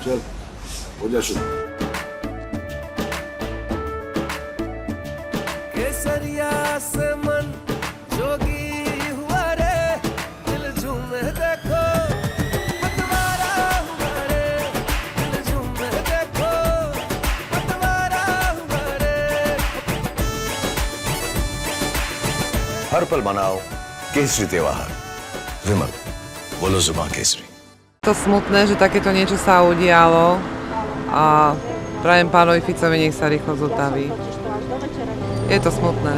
चल हो जा शुरू। केसरिया से मन जोगी हुआ रे, दिल झूमे देखो पतवारा हुआ रे, दिल झूमे देखो पतवारा हुआ रे। हर पल मनाओ केसरी त्योहार। विमल, बोलो जुबान Kesari. To smutné, že takéto niečo sa udialo a prajem pánovi Ficovi, nech sa rýchlo zotaví. Je to smutné.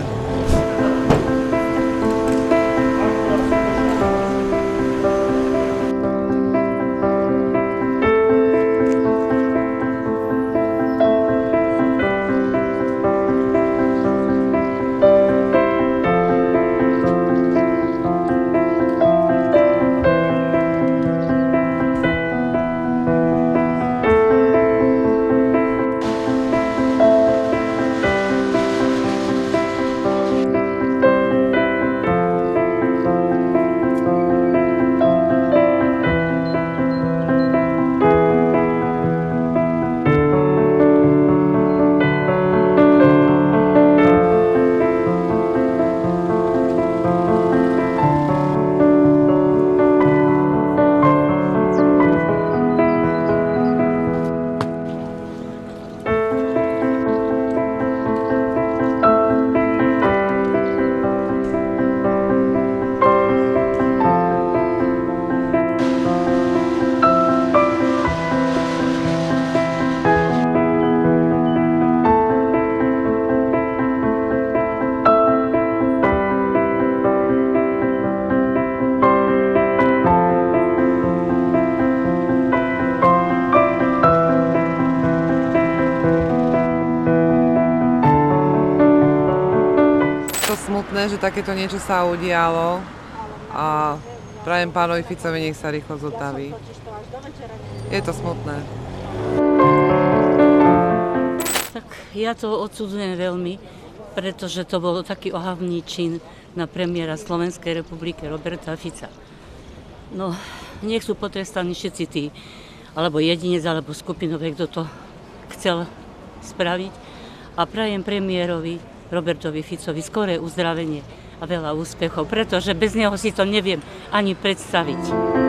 To smutné, že takéto niečo sa udialo a prajem pánovi Ficovi, nech sa rýchlo zotaví. Je to smutné. Tak ja to odsudzujem veľmi, pretože to bol taký ohavný čin na premiéra Slovenskej republiky Roberta Fica. No, nech sú potrestaní všetci tí, alebo jedinec, alebo skupinové, kto to chcel spraviť. A prajem premiérovi Robertovi Ficovi skoré uzdravenie a veľa úspechov, pretože bez neho si to neviem ani predstaviť.